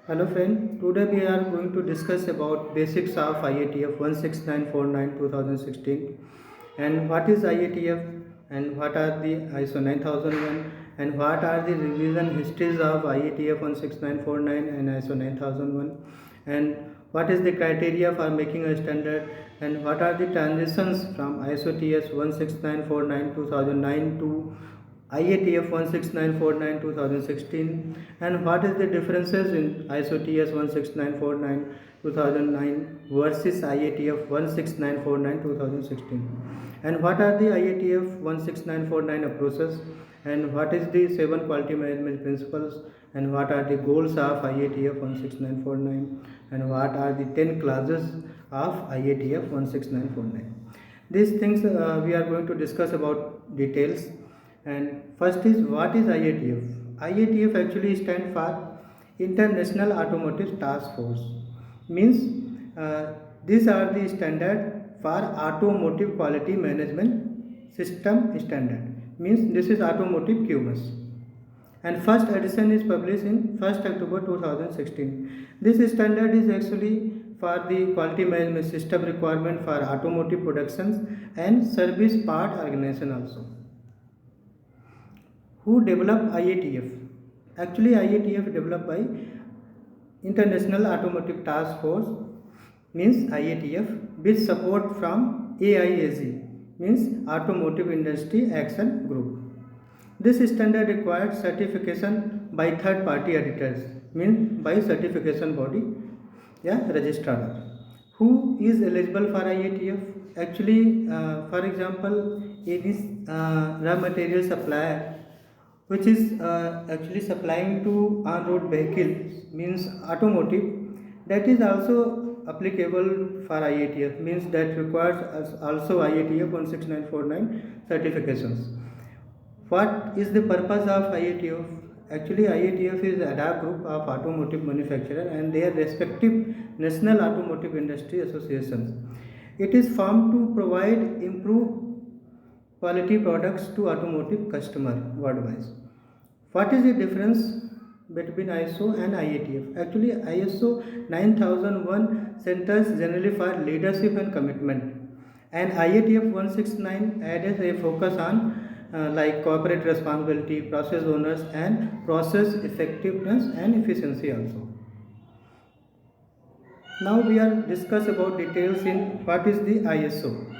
Hello friend, today we are going to discuss about basics of IATF 16949 2016 and what is IATF and what are the ISO 9001 and what are the revision histories of IATF 16949 and ISO 9001 and what is the criteria for making a standard and what are the transitions from ISO TS 16949 2009 to IATF 16949 2016 and what is the differences in ISO TS 16949 2009 versus IATF 16949 2016 and what are the IATF 16949 approaches and what is the 7 quality management principles and what are the goals of IATF 16949 and what are the 10 clauses of IATF 16949. These things we are going to discuss about details. And first is what is IATF? IATF actually stands for International Automotive Task Force. Means these are the standard for automotive quality management system standard. Means this is automotive QMS. And first edition is published in 1st October 2016. This standard is actually for the quality management system requirement for automotive productions and service part organization also. Who developed IATF? Actually, IATF developed by International Automotive Task Force, means IATF, with support from AIAG, means Automotive Industry Action Group. This standard required certification by third party auditors, means by certification body, registrar. Who is eligible for IATF? Actually, for example, it is raw material supplier which is actually supplying to on-road vehicles, means automotive, that is also applicable for IATF, means that requires also IATF 16949 certifications. What is the purpose of IATF? Actually, IATF is an ad hoc group of automotive manufacturers and their respective national automotive industry associations. It is formed to provide improved quality products to automotive customer worldwide. What is the difference between ISO and IATF? Actually, ISO 9001 centers generally for leadership and commitment, and IATF 169 adds a focus on like corporate responsibility, process owners, and process effectiveness and efficiency also. Now we are discuss about details in what is the ISO.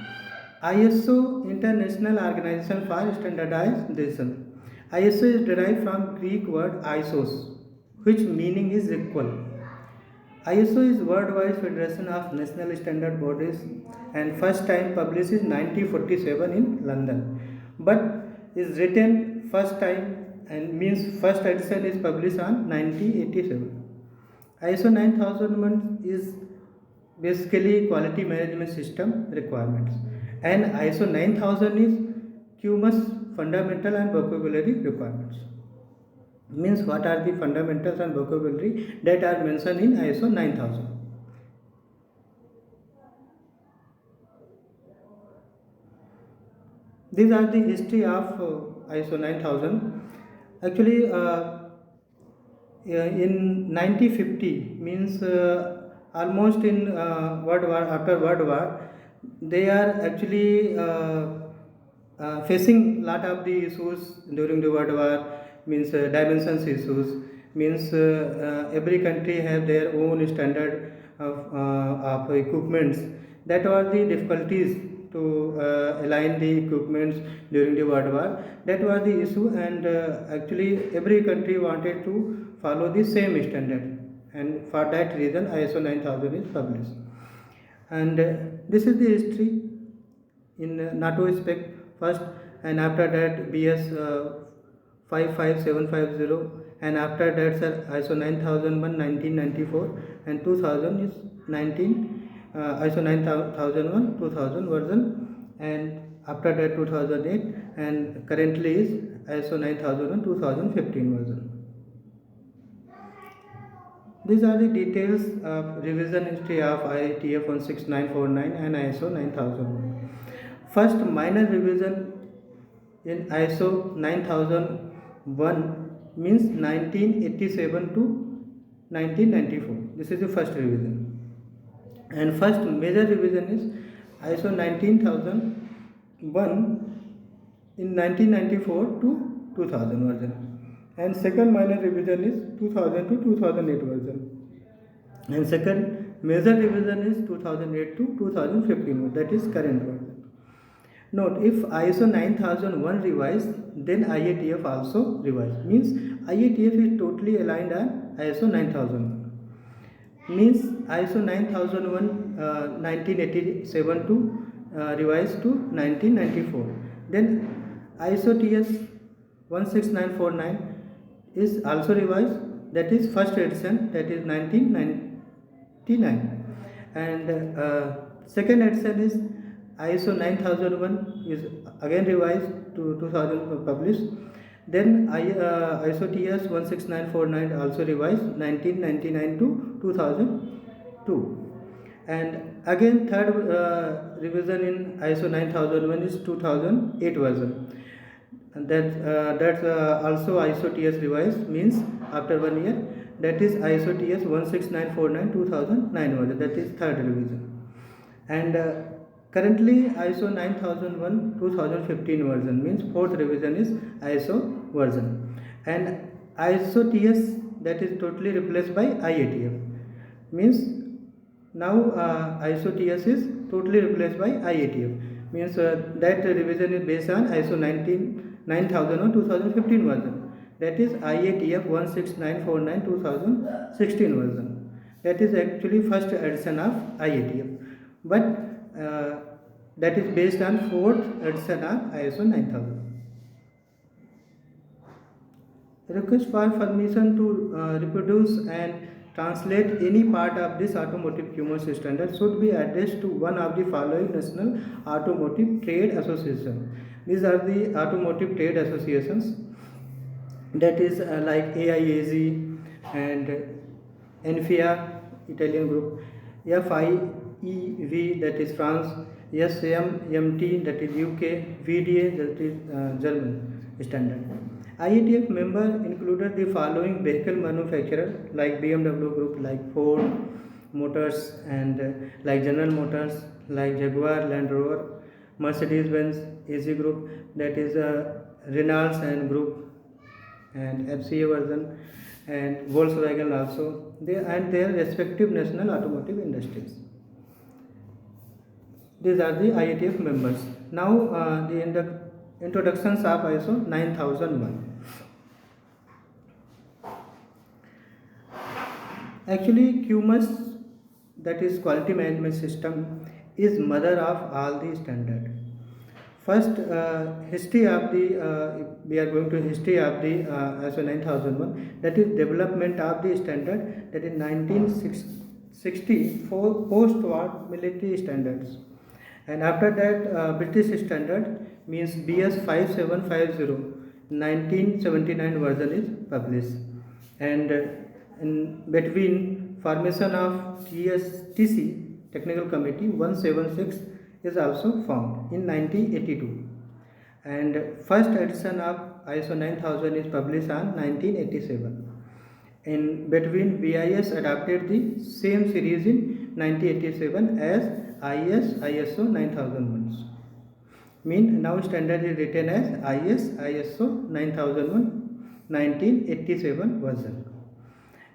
ISO International Organization for Standardization. ISO is derived from Greek word isos, which meaning is equal. ISO is worldwide federation of national standard bodies and first time published in 1947 in London, but is written first time and means first edition is published on 1987. ISO 9001 is basically quality management system requirements and ISO 9000 is QMS fundamental and vocabulary requirements. Means what are the fundamentals and vocabulary that are mentioned in ISO 9000. These are the history of ISO 9000. Actually, in 1950 means almost in World War, after World War, they are actually facing lot of the issues during the World War, means dimensions issues, means every country have their own standard of equipments. That were the difficulties to align the equipments during the World War. That was the issue, and actually every country wanted to follow the same standard, and for that reason ISO 9000 is published. And this is the history in NATO spec first, and after that BS 55750, and after that sir ISO 9001 1994, and 2000 is 19 ISO 9001 2000 version, and after that 2008, and currently is ISO 9001 2015 version. These are the details of revision history of IATF 16949 and ISO 9001. First minor revision in ISO 9001 means 1987 to 1994. This is the first revision. And first major revision is ISO 19001 in 1994 to 2000 version. And second minor revision is 2000 to 2008 version. And second major revision is 2008 to 2015, that is current version. Note, if ISO 9001 revised, then IATF also revised. Means IATF is totally aligned on ISO 9001. Means ISO 9001 1987 to revised to 1994. Then ISO TS 16949 is also revised, that is first edition, that is 1999. And second edition is ISO 9001 is again revised to 2000 published. Then ISO TS 16949 also revised 1999 to 2002. And again third revision in ISO 9001 is 2008 version. And that's also ISO TS revised, means after 1 year, that is ISO TS 16949 2009 version, that is third revision. And currently ISO 9001 2015 version, means fourth revision is ISO version. And ISO TS, that is totally replaced by IATF, means now ISO TS is totally replaced by IATF, means that revision is based on ISO 9001 2015 version, that is IATF 16949 2016 version. That is actually first edition of IATF, but that is based on fourth edition of ISO 9000. Request for permission to reproduce and translate any part of this automotive QMS standard should be addressed to one of the following national automotive trade associations. These are the automotive trade associations, that is like AIAZ and NFIA, Italian group, FIEV, that is France, SMMT, that is UK, VDA, that is German standard. IATF member included the following vehicle manufacturers like BMW Group, like Ford Motors, and like General Motors, like Jaguar Land Rover, Mercedes-Benz, AG Group, that is Renault and Group, and FCA version, and Volkswagen also, and their respective national automotive industries. These are the IATF members. Now the introductions of ISO 9001. Actually, QMS, that is quality management system, is mother of all the standard. First, history of the we are going to history of the ISO 9001, that is development of the standard, that is 1964 post-war military standards. And after that British standard, means BS 5750 1979 version is published. And in between, formation of TC Technical Committee 176 is also formed in 1982. And first edition of ISO 9000 is published on 1987. In between, BIS adopted the same series in 1987 as ISO 9001. Mean now standard is written as ISO 9001 1987 version.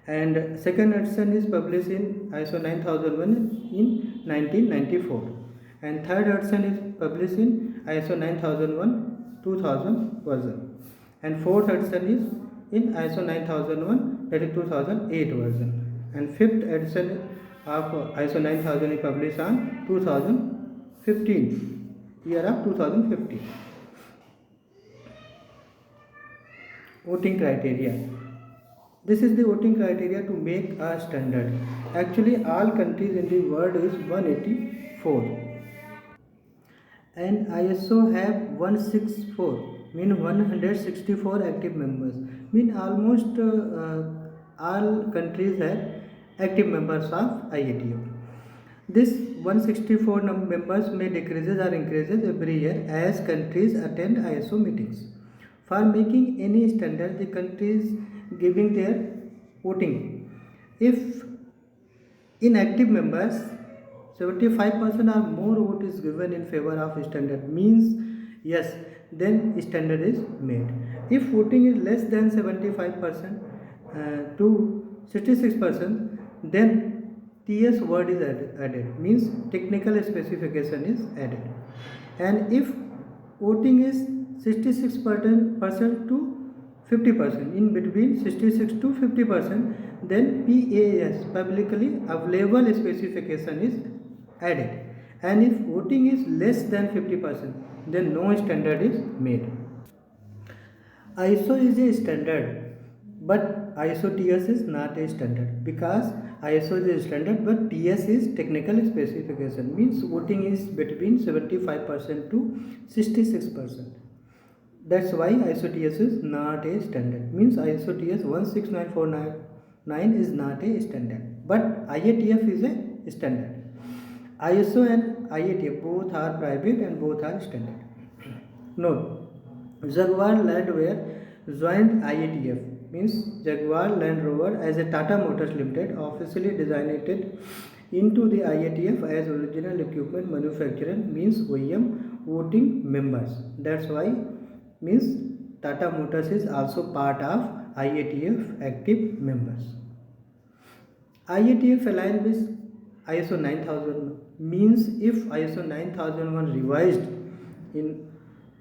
And second edition is published in ISO 9001 in 1994. And third edition is published in ISO 9001 2000 version. And fourth edition is in ISO 9001, that is 2008 version. And fifth edition of ISO 9000 is published on 2015, year of 2015. Voting criteria. This is the voting criteria to make a standard. Actually, all countries in the world is 184. And ISO have 164, mean 164 active members. Mean almost all countries have active members of IATF. This 164 members may decreases or increases every year as countries attend ISO meetings. For making any standard, the countries giving their voting, If inactive members 75% or more vote is given in favor of standard, means yes, then standard is made. If voting is less than 75% to 66%, then TS word is added, means technical specification is added. And if voting is 66% to 50%, in between 66 to 50%, then PAS, publicly available specification, is added. And if voting is less than 50%, then no standard is made. ISO is a standard, but ISO TS is not a standard, because ISO is a standard but TS is technical specification, means voting is between 75% to 66%. That's why ISO TS is not a standard, means ISO TS 16949 is not a standard, but IATF is a standard. ISO and IATF both are private and both are standard. Note, Jaguar Land Rover joined IATF, means Jaguar Land Rover as a Tata Motors Limited officially designated into the IATF as original equipment manufacturer, means OEM voting members. That's why, means Tata Motors is also part of IATF active members. IATF aligned with ISO 9000, means if ISO 9001 revised in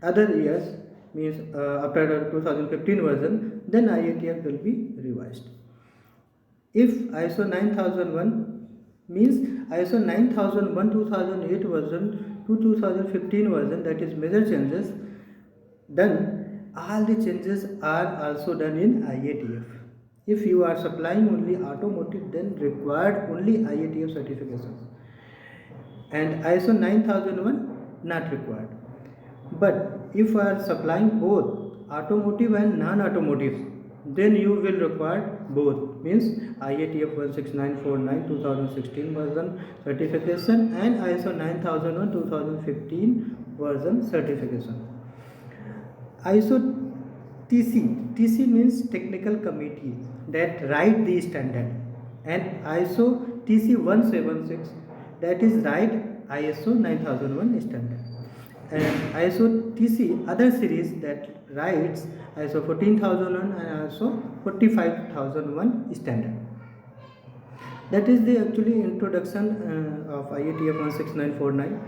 other years, means after 2015 version, then IATF will be revised. If ISO 9001, means ISO 9001 2008 version to 2015 version, that is major changes, then all the changes are also done in IATF. If you are supplying only automotive, then required only IATF certifications, and ISO 9001 not required. But if you are supplying both automotive and non-automotive, then you will require both, means IATF 16949 2016 version certification and ISO 9001 2015 version certification. ISO TC means technical committee that write the standard, and ISO TC 176, that is write ISO 9001 standard, and ISO TC other series that writes ISO 14001 and ISO 45001 standard. That is the actually introduction of IATF 16949.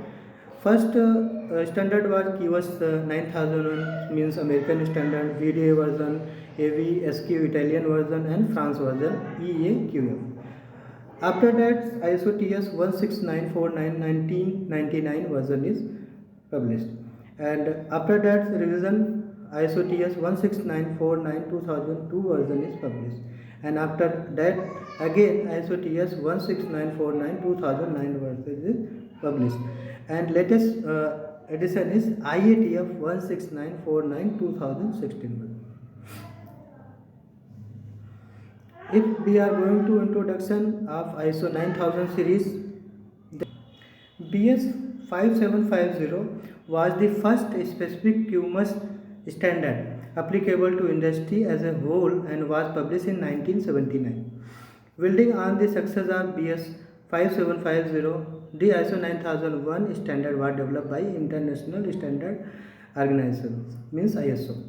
First standard was QS 9001, means American standard, VDA version, AVSQ Italian version, and France version, EAQF. After that, ISO TS 16949 1999 version is published, and after that revision, ISO TS 16949 2002 version is published, and after that again ISO TS 16949 2009 version is published, and latest edition is IATF 16949 2016. If we are going to introduction of ISO 9000 series, BS 5750 was the first specific QMS standard applicable to industry as a whole and was published in 1979. Building on the success of BS 5750, the ISO 9001 standard was developed by International Standard Organization, means ISO,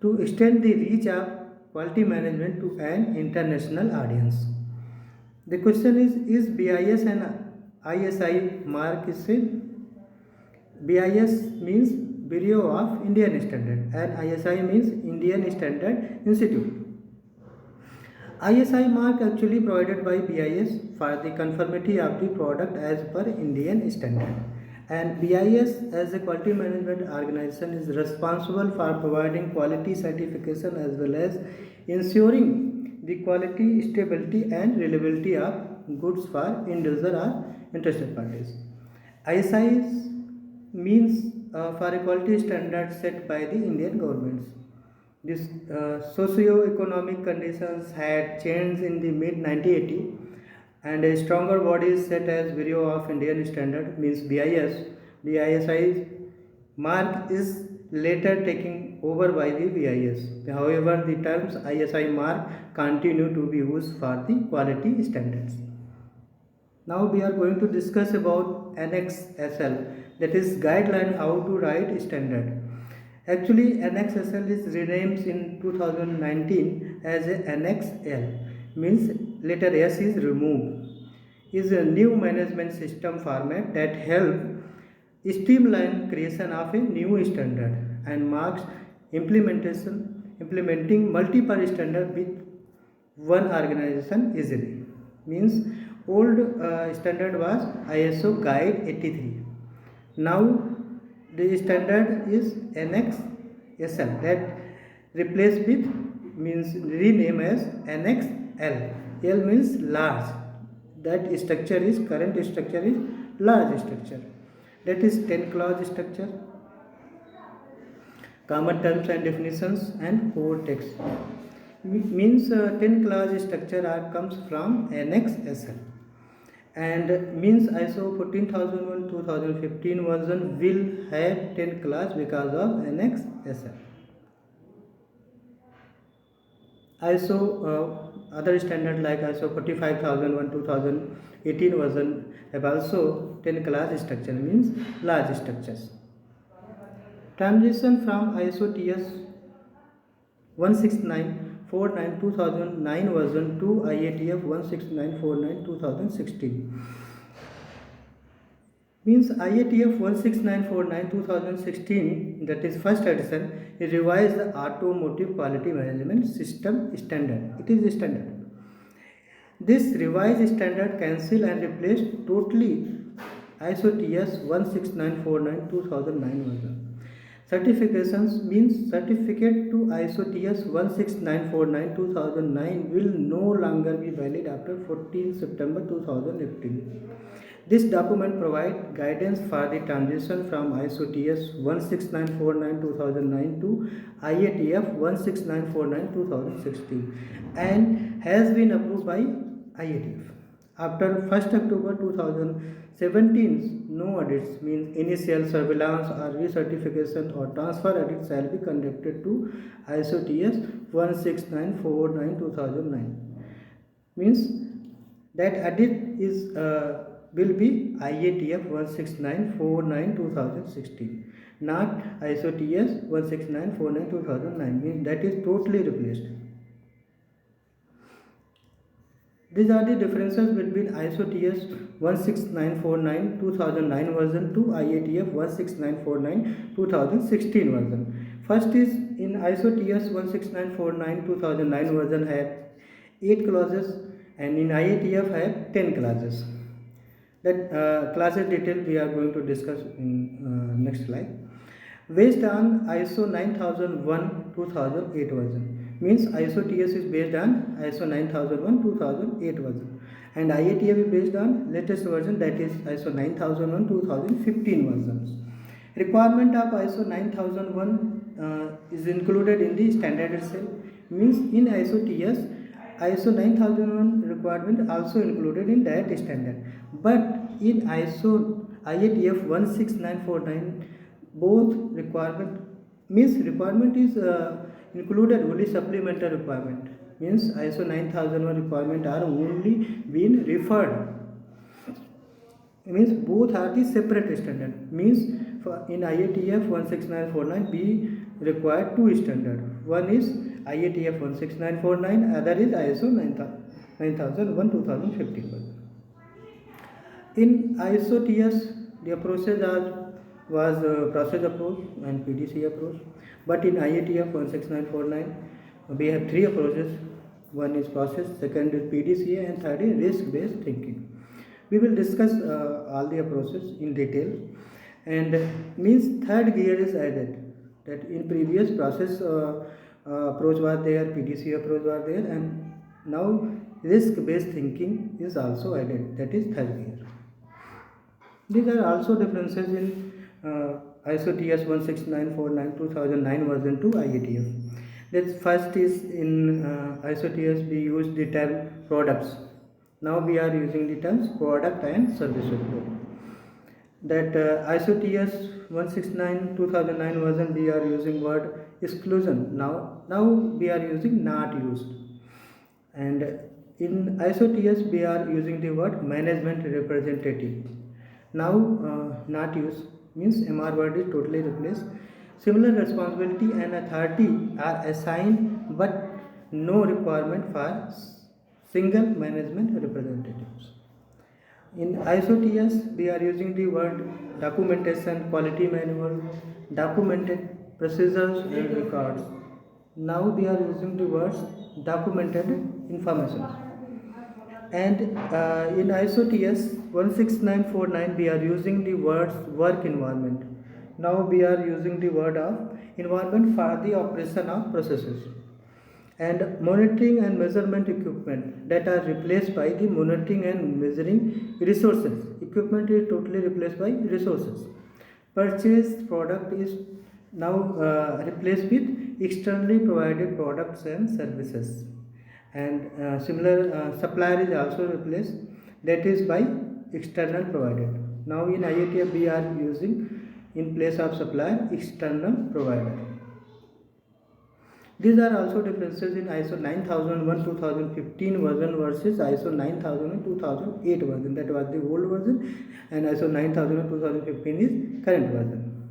to extend the reach of quality management to an international audience. The question is BIS and ISI mark is same? BIS means Bureau of Indian Standard and ISI means Indian Standard Institute. ISI mark actually provided by BIS for the conformity of the product as per Indian standard, and BIS as a quality management organization is responsible for providing quality certification as well as ensuring the quality, stability and reliability of goods for end user or interested parties. ISI means for a quality standard set by the Indian governments. This socio-economic conditions had changed in the mid 1980, and a stronger body set as Bureau of Indian Standard, means BIS. The ISI mark is later taken over by the BIS. However, the terms ISI mark continue to be used for the quality standards. Now we are going to discuss about Annex SL, that is guideline how to write standard. Actually, Annex SL is renamed in 2019 as Annex L, means letter S is removed. Is a new management system format that helps streamline creation of a new standard and marks implementing multiple standard with one organization easily. Means old standard was ISO Guide 83. Now the standard is Annex SL that replaced with means rename as Annex L. L means large. That structure is current structure is large structure. That is 10 clause structure, common terms and definitions, and core text. Means 10 clause structure comes from Annex SL. And means ISO 14001 2015 version will have 10 class because of Annex SL. ISO other standard like ISO 45001 2018 version have also 10 class structure, means large structures. Transition from ISO TS 16949 2009 version to IATF 16949 2016. Means IATF 16949 2016, that is first edition, it revised the automotive quality management system standard. It is a standard. This revised standard cancelled and replaced totally ISO TS 16949 2009 version. Certifications means certificate to ISO TS 16949 2009 will no longer be valid after 14 September 2015. This document provides guidance for the transition from ISO TS 16949 2009 to IATF 16949 2016 and has been approved by IATF. After 1st October 2017, no audits means initial surveillance or recertification or transfer audits shall be conducted to ISO TS 16949 2009. Means that audit is will be IATF 16949 2016, not ISO TS 16949 2009. Means that is totally replaced. These are the differences between ISO TS 16949 2009 version to IATF 16949 2016 version. First is in ISO TS 16949 2009 version had 8 clauses and in IATF had 10 clauses. That classes detail we are going to discuss in next slide. Based on ISO 9001 2008 version. Means ISO TS is based on ISO 9001 2008 version and IATF is based on latest version, that is ISO 9001 2015 versions. Requirement of ISO 9001 is included in the standard itself. Means in ISO TS ISO 9001 requirement also included in that standard, but in ISO IATF 16949 both requirement means requirement is included only supplementary requirement. Means ISO 9001 requirement are only being referred. Means both are the separate standard. Means in IATF 16949 we require two standard. One is IATF 16949, other is ISO 9001 2015. In ISO TS the approaches was process approach and PDC approach, but in IATF 16949 we have three approaches. One is process, second is PDCA, and third is risk-based thinking. We will discuss all the approaches in detail. And means third gear is added. That in previous process approach was there, PDCA approach was there, and now risk-based thinking is also added. That is third gear. These are also differences in ISO TS 16949 2009 version to IATF. That first is in ISO TS we use the term products. Now we are using the terms product and service flow. that ISO TS 169 2009 version we are using word exclusion. Now we are using not used, and in ISO TS we are using the word management representative. Now not used means MR word is totally replaced. Similar responsibility and authority are assigned, but no requirement for single management representatives. In ISO-TS, we are using the word documentation, quality manual, documented procedures and records. Now we are using the words documented information. And in ISO-TS 16949, we are using the words work environment. Now we are using the word of environment for the operation of processes, and monitoring and measurement equipment that are replaced by the monitoring and measuring resources. Equipment is totally replaced by resources. Purchased product is now replaced with externally provided products and services, and similar supplier is also replaced, that is by external provided. Now in IATF we are using in place of supplier external provider. These are also differences in ISO 9001 2015 version versus ISO 9000 2008 version. That was the old version, and ISO 9000 2015 is current version.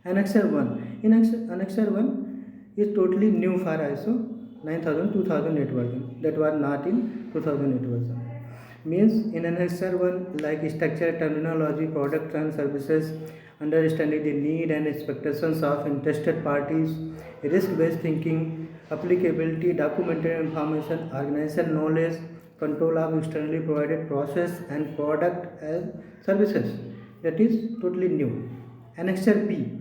Annexure 1. In Annexure 1 is totally new for ISO 9000 2008 version. That was not in 2008 version. Means in Annexure 1, like structure, terminology, products and services, understanding the need and expectations of interested parties, risk-based thinking, applicability, documented information, organization knowledge, control of externally provided process and product and services. That is totally new. Annexure B,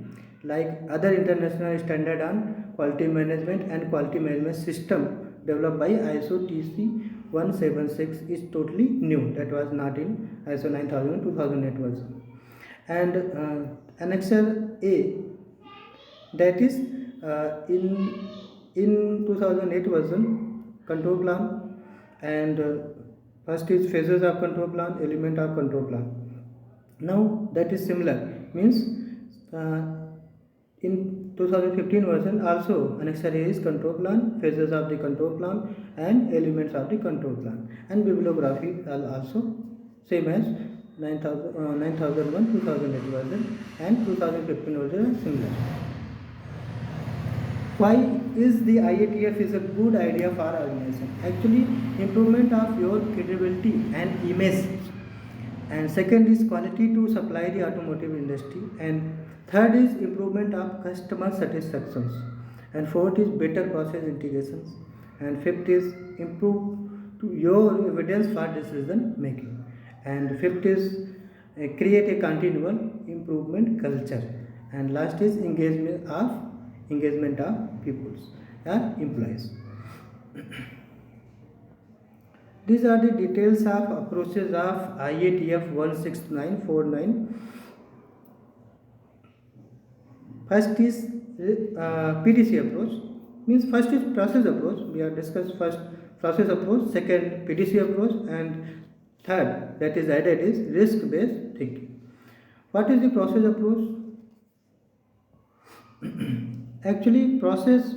like other international standard on quality management and quality management system developed by ISO TC 176 is totally new. That was not in ISO 9000 2008 version. And Annexure A, that is in 2008 version control plan, and first is phases of control plan, element of control plan. Now that is similar, means in 2015 version also Annexure A is control plan, phases of the control plan and elements of the control plan, and bibliography are also same as 9001 2008 version, and 2015 version are similar. Why is the IATF is a good idea for organization? Actually, improvement of your credibility and image, and second is quality to supply the automotive industry, and third is improvement of customer satisfactions, and fourth is better process integrations, and fifth is improve to your evidence for decision making, and fifth is create a continual improvement culture, and last is engagement of peoples or employees. These are the details of approaches of IATF 16949. First is PDC approach, means first is process approach. We have discussed first process approach, second PDC approach, and third that is added is risk based thinking. What is the process approach? Actually, process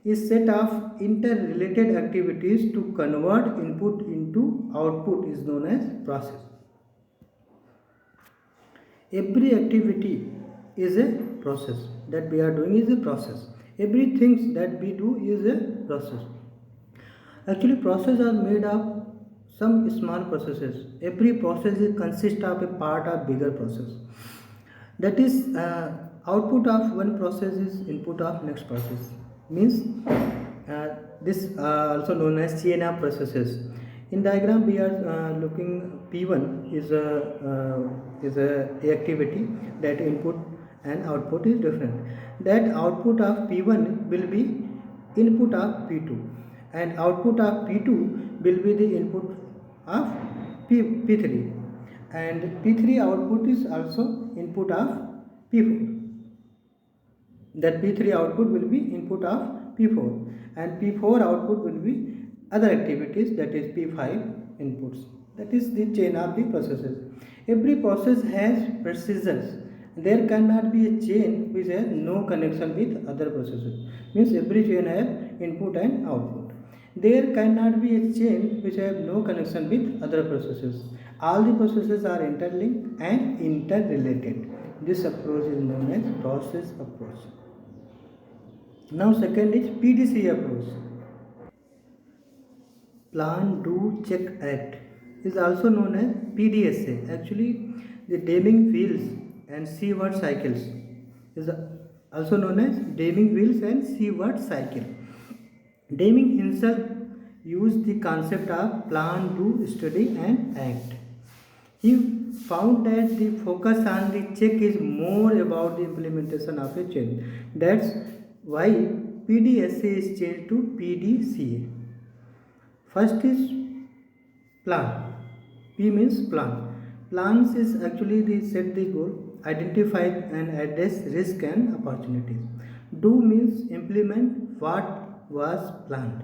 is set of interrelated activities to convert input into output is known as process. Every activity is a process that we are doing is a process. Everything that we do is a process. Actually, processes are made of some small processes. Every process consists of a part of bigger process. That is output of one process is input of next process. Means this also known as chain of processes. In diagram we are looking P1 is a activity that input and output is different. That output of P1 will be input of P2, and output of P2 will be the input of P3, and P3 output is also input of P4. That P3 output will be input of P4, and P4 output will be other activities, that is P5 inputs. That is the chain of the processes. Every process has procedures. There cannot be a chain which has no connection with other processes. Means every chain has input and output. There cannot be a chain which have no connection with other processes. All the processes are interlinked and interrelated. This approach is known as process approach. Now second is PDCA approach. Plan, Do, Check, Act is also known as PDSA. Actually, the Deming wheels and C-word cycles is also known as Deming wheels and C-word cycle. Deming himself used the concept of plan, do, study, and act. He found that the focus on the check is more about the implementation of a change. That's why PDSA is changed to PDCA. First is plan. P means plan. Plans is actually the set the goal, identify and address risk and opportunities. Do means implement what was planned.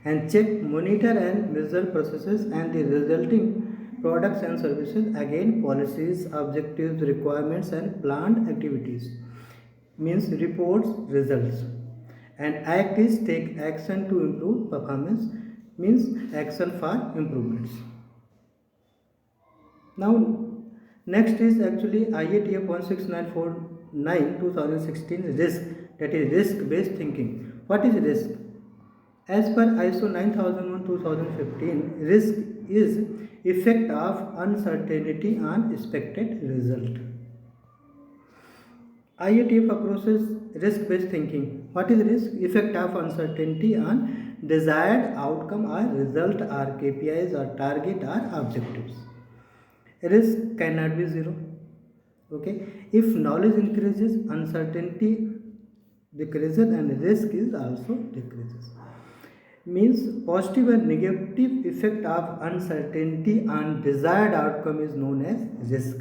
And check, monitor and measure processes and the resulting products and services again policies, objectives, requirements and planned activities. Means reports results. And act is take action to improve performance, means action for improvements. Now next is actually IATF 16949 2016 risk, that is risk based thinking. What is risk? As per ISO 9001 2015, risk is effect of uncertainty on expected result. IATF approaches risk based thinking. What is risk? Effect of uncertainty on desired outcome or result or KPIs or target or objectives. Risk cannot be zero. Okay, if knowledge increases, uncertainty decreases and risk is also decreases. Means positive and negative effect of uncertainty on desired outcome is known as risk.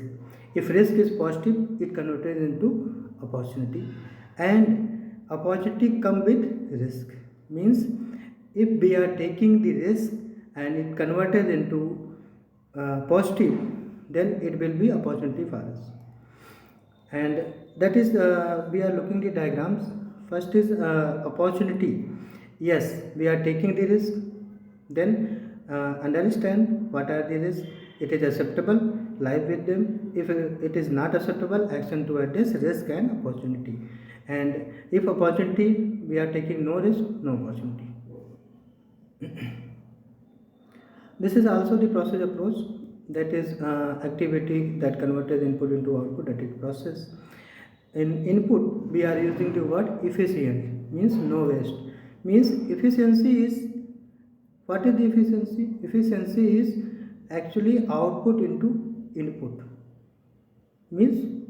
If risk is positive, it converted into opportunity, and opportunity come with risk. Means if we are taking the risk and it converted into positive, then it will be opportunity for us. And that is we are looking the diagrams. First is opportunity. Yes, we are taking the risk. Then understand what are the risks. It is acceptable, live with them. If it is not acceptable, action to address risk and opportunity. And if opportunity, we are taking no risk, no opportunity. This is also the process approach, that is activity that converted input into output, that is process. In input, we are using the word efficient, means no waste. Means efficiency is, what is the efficiency? Efficiency is actually output into input. Means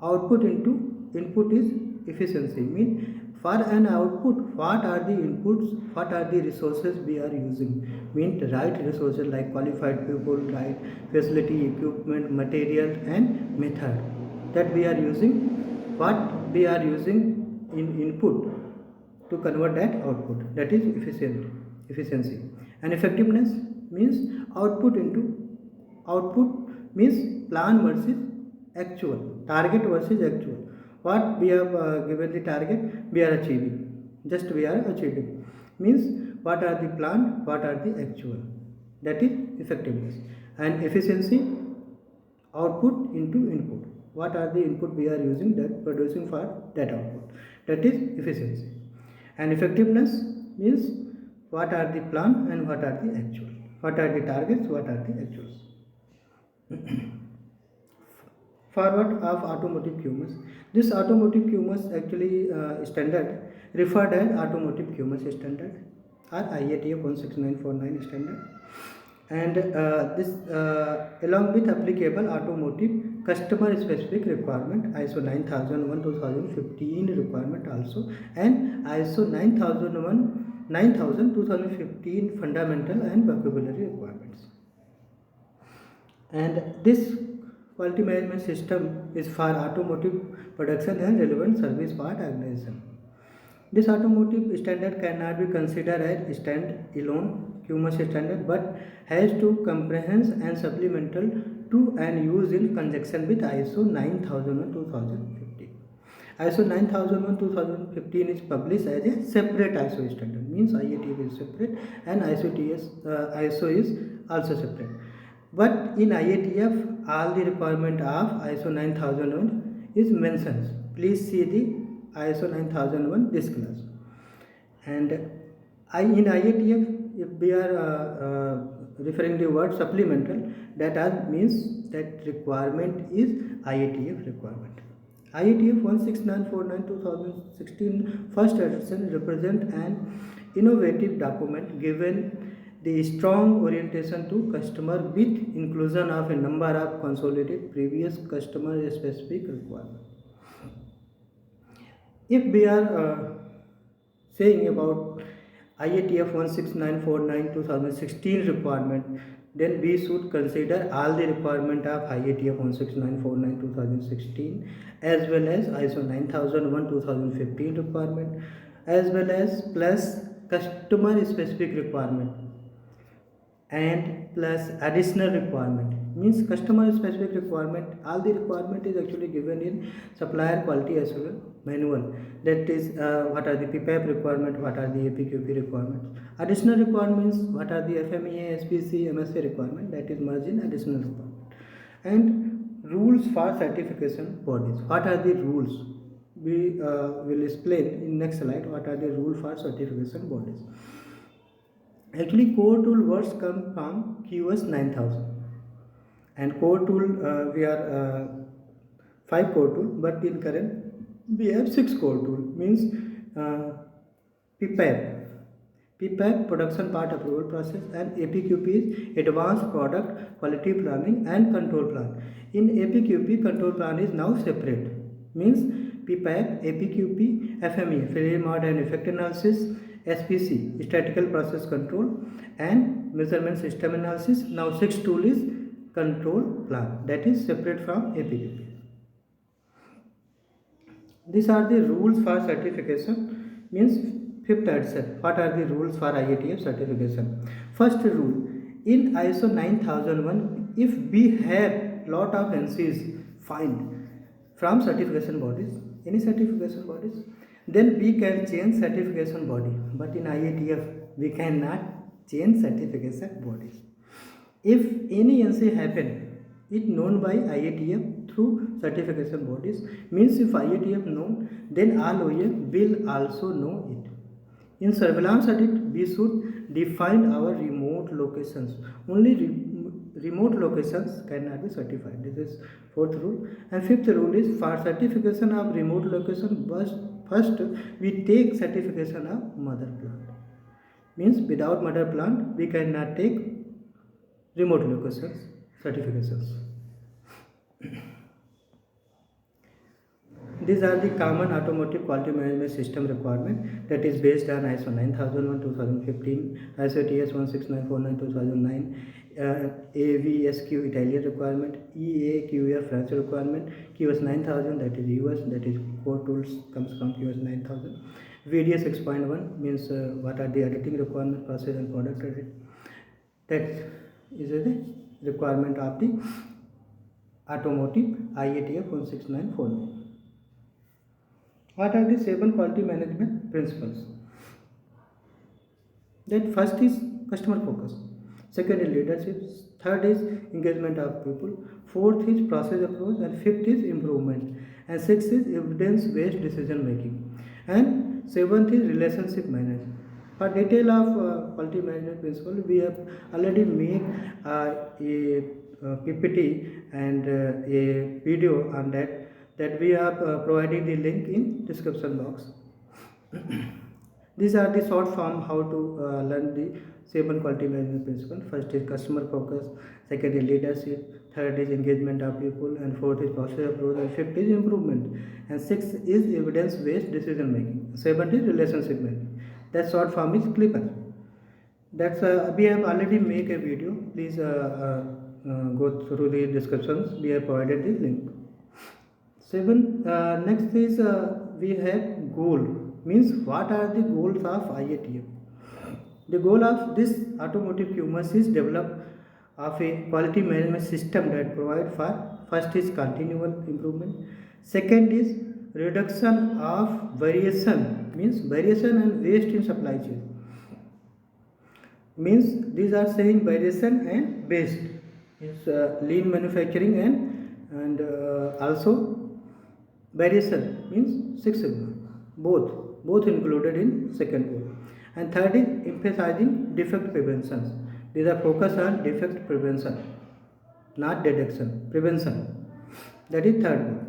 output into input is efficiency. Means for an output, what are the inputs, what are the resources we are using? Means right resources like qualified people, right facility, equipment, material and method that we are using. What we are using in input to convert that output, that is efficiency. And effectiveness means output into output, means plan versus actual, target versus actual. What we have given the target, we are achieving, just we are achieving. Means what are the plan, what are the actual, that is effectiveness. And efficiency, output into input, what are the input we are using that producing for that output, that is efficiency. And effectiveness means what are the plan and what are the actual, what are the targets, what are the actuals. Forward of automotive QMS. This automotive QMS actually standard referred as automotive QMS standard or IATF 16949 standard. And this along with applicable automotive customer specific requirement, ISO 9001 2015 requirement also, and ISO 9000 2015 fundamental and vocabulary requirements. And this quality management system is for automotive production and relevant service part organization. This automotive standard cannot be considered as stand-alone QMS standard, but has to comprehend and supplemental to and use in conjunction with ISO 9001:2015. ISO 9001:2015 is published as a separate ISO standard, means IATF is separate and ISO is also separate. But in IATF, all the requirement of ISO 9001 is mentioned. Please see the ISO 9001 this class. And in IATF, if we are referring the word supplemental, that means that requirement is IATF requirement. IATF 16949:2016 first edition represent an innovative document given the strong orientation to customer with inclusion of a number of consolidated previous customer specific requirements. If we are saying about IATF 16949:2016 requirement, then we should consider all the requirement of IATF 16949:2016 as well as ISO 9001:2015 requirement, as well as plus customer specific requirement and plus additional requirement. Means customer specific requirement, all the requirement is actually given in supplier quality assurance manual. That is what are the PPAP requirement, what are the APQP requirements. Additional requirements, what are the FMEA, SPC, MSA requirement, that is merged in additional requirement. And rules for certification bodies. What are the rules? We will explain in next slide what are the rules for certification bodies. Actually, core tool words come from QS 9000, and core tool we are 5 core tool, but in current we have 6 core tool. Means PPAP production part approval process, and APQP is advanced product quality planning and control plan. In APQP, control plan is now separate. Means PPAP, APQP, FME failure mode and effect analysis, SPC statistical process control, and measurement system analysis. Now 6th tool is control plan, that is separate from APQP. These are the rules for certification. Means 5th edition. What are the rules for IATF certification? First rule, in ISO 9001, if we have lot of NCs find from certification bodies, any certification bodies, then we can change certification body. But in IATF, we cannot change certification bodies. If any NC happen, it known by IATF through certification bodies. Means if IATF known, then all OEM will also know it. In surveillance audit, we should define our remote locations. Only remote locations cannot be certified. This is 4th rule. And 5th rule is for certification of remote location, first we take certification of mother plant. Means without mother plant, we cannot take remote locations certifications. These are the common automotive quality management system requirement that is based on ISO 9001:2015, ISO TS 16949:2009, AVSQ Italian requirement, EAQF French requirement, QS 9000 that is US, that is core tools comes from QS 9000. VDS 6.1 means what are the editing requirement, process and product edit. That is the requirement of the automotive IATF 16949. What are the 7 quality management principles? That first is customer focus, second is leadership, third is engagement of people, fourth is process approach, and 5th is improvement, and 6th is evidence based decision making, and 7th is relationship management. For detail of quality management principle, we have already made a PPT and a video on that we are providing the link in description box. These are the short form how to learn the 7 quality management principle. First is customer focus, second is leadership, third is engagement of people, and fourth is process approach, and 5th is improvement, and 6th is evidence based decision making, 7th is relationship management. That short form is CLIPR. That's we have already made a video. Please go through the descriptions. We have provided the link. 7. Next is we have goal. Means what are the goals of IATF? The goal of this automotive QMS is develop of a quality management system that provide for first is continual improvement, second is reduction of variation, means variation and waste in supply chain, means these are saying variation and waste, means lean manufacturing and also variation means Six Sigma, both included in second goal. And third is emphasizing defect prevention. These are focus on defect prevention, not detection, prevention. That is third goal.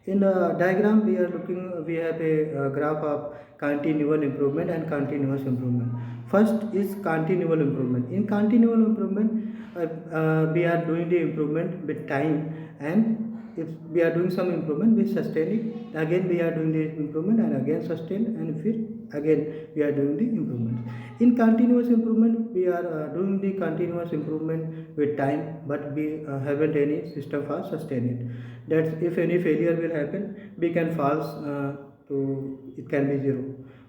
In the diagram we are looking, we have a graph of continual improvement and continuous improvement. First is continual improvement. In continual improvement, we are doing the improvement with time, and if we are doing some improvement, we sustain it. Again we are doing the improvement and again sustain, and if again we are doing the improvement. In continuous improvement, we are doing the continuous improvement with time, but we haven't any system for sustain it. That if any failure will happen, we can fall to it can be zero.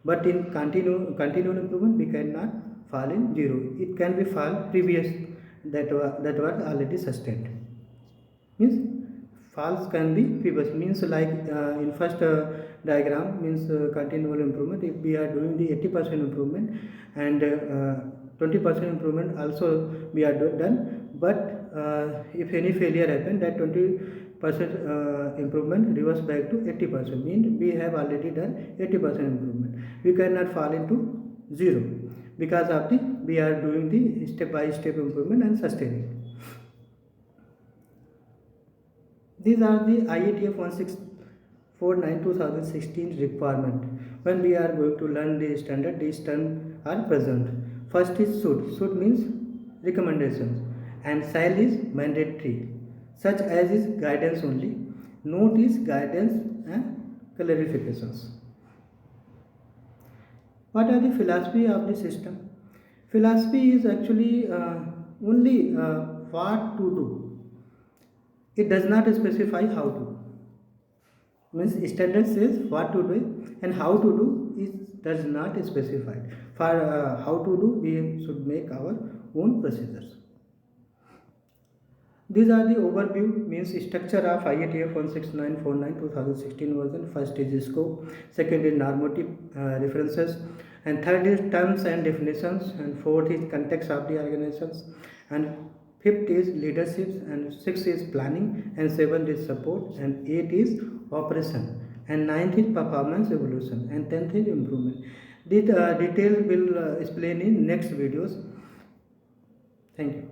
But in continual improvement, we cannot fall in zero. It can be fall previous that was already sustained. Means falls can be previous, means like in first diagram, means continual improvement. If we are doing the 80% improvement and 20% improvement also we are done, but if any failure happen, that 20% improvement reverse back to 80%, means we have already done 80% improvement. We cannot fall into zero because of the we are doing the step by step improvement and sustaining. These are the IATF 1649 2016 requirement. When we are going to learn the standard, these terms are present. First is should. Should means recommendations, and shall is mandatory, such as is guidance only. Note is guidance and clarifications. What are the philosophy of the system? Philosophy is actually only what to do. It does not specify how to do. Means standard says what to do, and how to do is does not specify. For how to do, we should make our own procedures. These are the overview, means structure of IATF 16949 2016 version. First is scope, second is normative references, and third is terms and definitions, and fourth is context of the organizations, and fifth is leadership, and sixth is planning, and seventh is support, and eighth is operation, and ninth is performance evolution, and 10th is improvement. The detail will explain in next videos. Thank you.